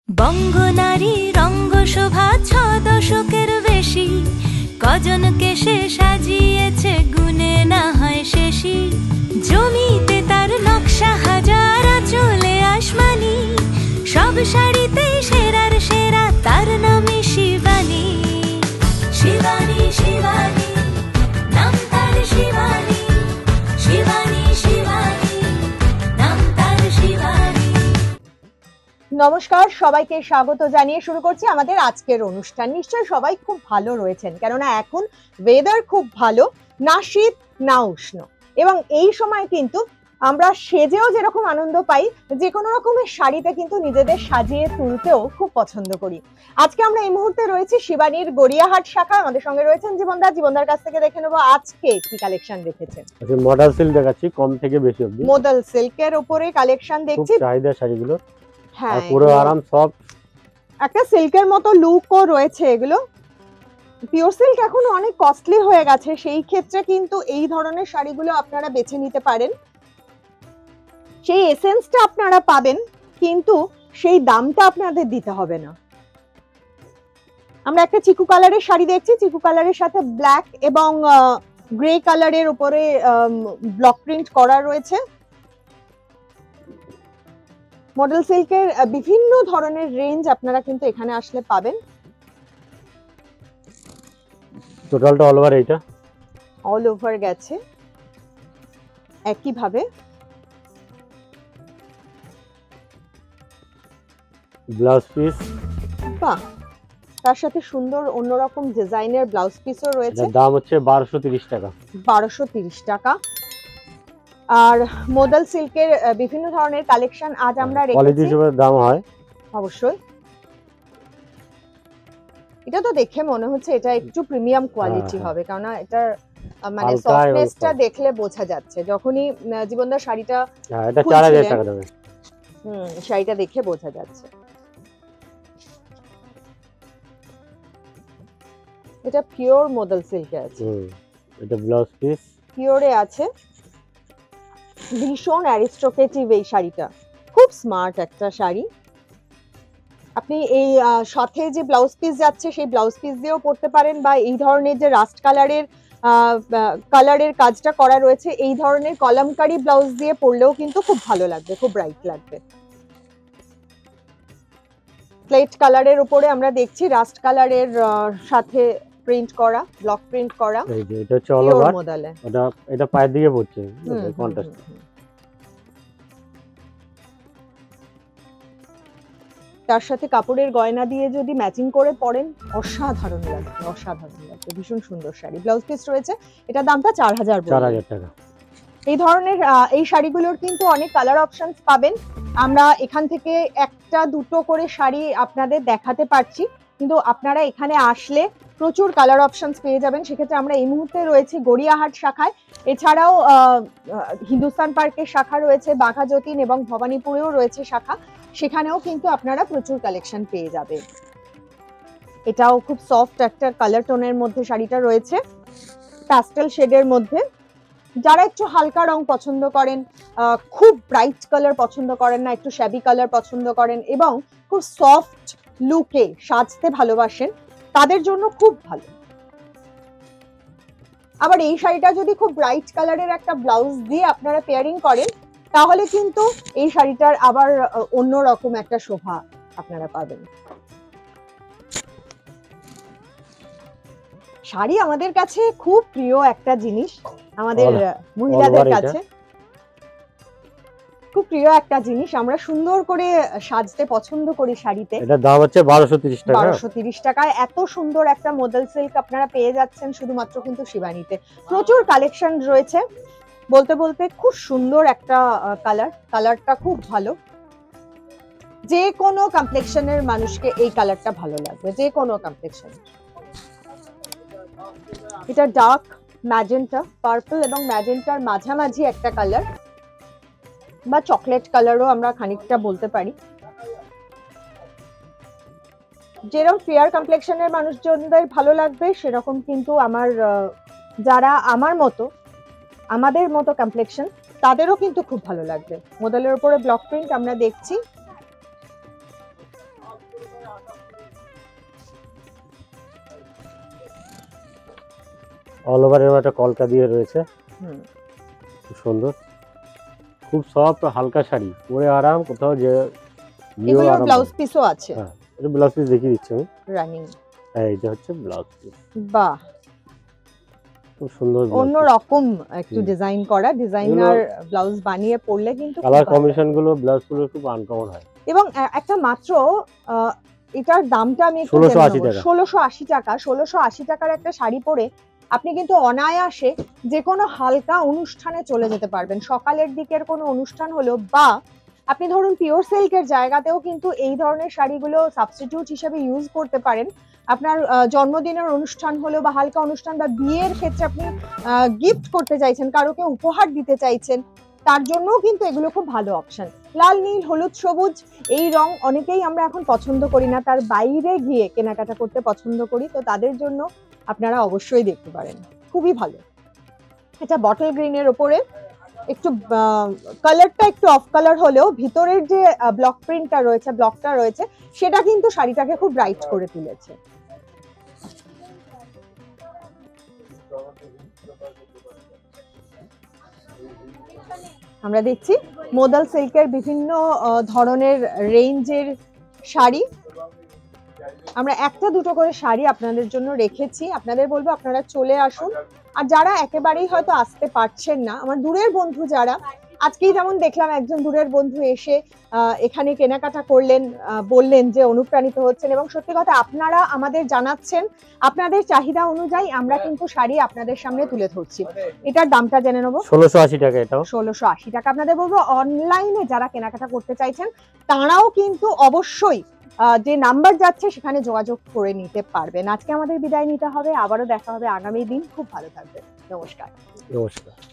বঙ্গনারী রঙ্গশোভা ৬ দশকের বেশি, কজনকে সে সাজিয়েছে গুণে না হয় শেষই। জমিতে তার নকশা হাজার, চলে আসমানি, সব শাড়িতে সেরার সেরা, তার নামে শিবানী। শিবানী শিবানী নাম তার, শিবানী শিবানী শিবানী নাম তার, শিবানী। নমস্কার, সবাইকে স্বাগত জানিয়ে শুরু করছি আমাদের আজকের অনুষ্ঠান। নিশ্চয়ই সবাই খুব ভালো রয়েছেন, কেননা এখন ওয়েদার খুব ভালো, না শীত না উষ্ণ, এবং এই সময় কিন্তু আমরা সেজেও যেরকম আনন্দ পাই, যে কোনো রকমের শাড়িতে কিন্তু নিজেদের সাজিয়ে তুলতেও খুব পছন্দ করি। আজকে আমরা এই মুহূর্তে রয়েছি শিবানীর গড়িয়াহাট শাখা। আমাদের সঙ্গে রয়েছেন জীবনদা। জীবনদার কাছ থেকে দেখে নেবো আজকে কি কালেকশন রেখেছেন। মডেল সিল্ক দেখাচ্ছি, কম থেকে বেশি অবধি মডেল সিল্কের উপরে কালেকশন দেখছি। চাহিদা শাড়িগুলো, হ্যাঁ, পুরো আরাম, সব একটা সিল্কের মতো লুকও রয়েছে। এগুলো পিওর সিল্ক এখন অনেক কস্টলি হয়ে গেছে, সেই ক্ষেত্রে কিন্তু এই ধরনের শাড়িগুলো আপনারা বেছে নিতে পারেন। সেই এসেন্সটা আপনারা পাবেন, কিন্তু সেই দামটা আপনাদের দিতে হবে না। আমরা একটা চিকু কালারের শাড়ি দেখছি, চিকু কালারের সাথে ব্ল্যাক এবং গ্রে কালারের উপরে ব্লক প্রিন্ট করা রয়েছে। মডেল সিল্কের বিভিন্ন ধরনের রেঞ্জ আপনারা কিন্তু এখানে আসলে পাবেন। টোটালটা অল ওভার, এইটা অল ওভার গেছে একই ভাবে। ব্লাউজ পিস, বাহ, তার সাথে সুন্দর অন্যরকম ডিজাইনের ব্লাউজ পিসও রয়েছে। দাম হচ্ছে 1230 টাকা। 1230 টাকা। আর মডেল সিল্কের বিভিন্ন ধরনের কালেকশন আজ আমরা কোয়ালিটি রেখেছি। হিসেবে দাম হয় অবশ্যই। এটা তো দেখে মনে হচ্ছে এটা একটু প্রিমিয়াম কোয়ালিটি হবে, কারণ এটার মানে সফটনেসটা দেখলে বোঝা যাচ্ছে। যখনই জীবনদার শাড়িটা, এটা 4000 টাকা দেবে। শাড়িটা দেখে বোঝা যাচ্ছে। এটা পিওর মডেল সিল্কে আছে। এটা ব্লাউজ পিস পিওরে আছে। ভীষণ অ্যারিস্টোক্রেটিভ এই শাড়িটা, খুব স্মার্ট একটা শাড়ি। আপনি এই সাথে যে ব্লাউজ পিস যাচ্ছে সেই ব্লাউজ পিস দিয়েও পরতে পারেন, বা এই ধরনের যে রাস্ট কালারের কাজটা করা রয়েছে এই ধরনের কলামকারি ব্লাউজ দিয়ে পরলেও কিন্তু খুব ভালো লাগবে, খুব ব্রাইট লাগবে। প্লেট কালারের উপরে আমরা দেখছি রাস্ট কালারের সাথে প্রিন্ট করা, ব্লক প্রিন্ট করা। এই যে এটা হচ্ছে অল ওভার মডেলে, এটা পায়ের দিকে পড়ছে কন্ট্রাস্ট। তার সাথে কাপড়ের গয়না দিয়ে যদি ম্যাচিং করে পরেন, অসাধারণ লাগবে, অসাধারণ লাগবে। ভীষণ সুন্দর শাড়ি। ব্লাউজ পিস রয়েছে, এটা দামটা 4000 টাকা। এই ধরনের এই শাড়িগুলোর কিন্তু অনেক কালার অপশনস পাবেন। আমরা এখান থেকে একটা দুটো করে শাড়ি আপনাদের দেখাতে পারছি, কিন্তু আপনারা এখানে আসলে প্রচুর কালার অপশনস পেয়ে যাবেন। সেক্ষেত্রে আমরা এই মুহূর্তে রয়েছি গড়িয়াহাট শাখায়। এছাড়াও হিন্দুস্তান পার্কের শাখা রয়েছে, বাঘা যতীন এবং ভবানীপুরেও রয়েছে শাখা, সেখানেও কিন্তু আপনারা প্রচুর কালেকশন পেয়ে যাবেন। এটাও খুব সফট একটা কালার টোনের মধ্যে শাড়িটা রয়েছে, প্যাস্টেল শেডের মধ্যে। যারা একটু হালকা রং পছন্দ করেন, খুব ব্রাইট কালার পছন্দ করেন না, একটু শ্যাবি কালার পছন্দ করেন এবং খুব সফট লুকে সাজতে ভালোবাসেন, তাদের জন্য খুব ভালো। আবার এই শাড়িটা যদি খুব ব্রাইট কালারের একটা ব্লাউজ দিয়ে আপনারা পেয়ারিং করেন, তাহলে কিন্তু এই শাড়িটার আবার অন্যরকম একটা শোভা আপনারা পাবেন। শাড়ি আমাদের কাছে খুব প্রিয় একটা জিনিস, আমাদের মহিলাদের কাছে খুব প্রিয় একটা জিনিস। আমরা সুন্দর করে সাজতে পছন্দ করি শাড়িতে। এটা দাম হচ্ছে 1230 টাকা। 1230 টাকায় এত সুন্দর একটা মডেল সিল্ক আপনারা পেয়ে যাচ্ছেন শুধুমাত্র কিন্তু শিবানীতে। প্রচুর কালেকশন রয়েছে। বলতে বলতে খুব সুন্দর একটা কালারটা খুব ভালো। যে কোনো কমপ্লেক্সনের মানুষকে এই কালারটা ভালো লাগবে, যে কোনো কমপ্লেক্সন। এটা ডার্ক ম্যাজেন্টা, পার্পল এবং ম্যাজেন্টার মাঝামাঝি একটা কালার, বা চকলেট কালারও আমরা খানিকটা বলতে পারি। যেরকম ফেয়ার কমপ্লেক্সনের মানুষজনদের ভালো লাগবে, সেরকম কিন্তু যারা আমাদের মতো কমপ্লেক্সন, তাদেরও কিন্তু খুব ভালো লাগবে। মডেলের উপরে ব্লক প্রিন্ট আমরা দেখছি। অল ওভার এর একটা কলকা দিয়ে রয়েছে, হুম, খুব সুন্দর, খুব সফট হালকা শাড়ি, পরে আরাম, কোথাও যে এগুলো ব্লাউজ পিসও আছে, হ্যাঁ এটা ব্লাউজ পিস দেখিয়ে দিচ্ছি আমি। রানিং, হ্যাঁ এটা হচ্ছে ব্লাউজ পিস, বাহ, খুব সুন্দর অন্য রকম একটু হুম। ডিজাইন করা, ডিজাইনার ব্লাউজ বানিয়ে পরলে কিন্তু কালার খুব ভালো। কম্বিনেশন গুলো ব্লাউজ গুলো খুব আনকমন হয়। এবং একটা মাত্র এটার দামটা আমি একটু 1680 টাকা। 1680 টাকা, 1680 টাকার একটা শাড়ি পরে আপনি কিন্তু অনায়াসে যে কোনো হালকা অনুষ্ঠানে চলে যেতে পারবেন। সকালের দিকের কোনো অনুষ্ঠান হলো, বা আপনি ধরুন পিওর সিল্কের জায়গাতেও কিন্তু এই ধরনের শাড়িগুলো সাবস্টিটিউট হিসেবে ইউজ করতে পারেন। আপনার জন্মদিনের অনুষ্ঠান হলো বা হালকা অনুষ্ঠান বা বিয়ের ক্ষেত্রে আপনি গিফট করতে চাইছেন, কারোকে উপহার দিতে চাইছেন, তার জন্যও কিন্তু এগুলো খুব ভালো অপশন। লাল, নীল, হলুদ, সবুজ এই রং অনেকেই আমরা এখন পছন্দ করি না, তার বাইরে গিয়ে কেনাকাটা করতে পছন্দ করি, তো তাদের জন্য আপনারা অবশ্যই দেখতে পারেন, খুবই ভালো। এটা বটল গ্রিনের ওপরে একটু কালারটা একটু অফ কালার হলেও ভিতরের যে ব্লক প্রিন্টটা রয়েছে, ব্লকটা রয়েছে, সেটা কিন্তু শাড়িটাকে খুব ব্রাইট করে তুলেছে। আমরা দেখছি মোদাল সিল্কের বিভিন্ন ধরনের রেঞ্জের শাড়ি। আমরা একটা দুটো করে শাড়ি আপনাদের জন্য রেখেছি, আপনাদের বলবো আপনারা চলে আসুন। আর যারা একেবারেই হয়তো আসতে পারছেন না, আমার দূরের বন্ধু যারা, আজকেই যেমন দেখলাম একজন দূরের বন্ধু এসে এখানে কেনাকাটা করলেন, বললেন যে অনুপ্রাণিত হচ্ছেন, এবং সত্যি কথা আপনারা আমাদের জানাচ্ছেন আপনাদের চাহিদা অনুযায়ী আমরা কিন্তু শাড়ি আপনাদের সামনে তুলে ধরছি। এটার দামটা জেনে নেবো। 1680 টাকা এটাও। 1680 টাকা। আপনাদের বলবো অনলাইনে যারা কেনাকাটা করতে চাইছেন তারাও কিন্তু অবশ্যই যে নাম্বার যাচ্ছে সেখানে যোগাযোগ করে নিতে পারবেন। আজকে আমাদের বিদায় নিতে হবে, আবারও দেখা হবে আগামী দিন। খুব ভালো থাকবেন, নমস্কার। নমস্কার।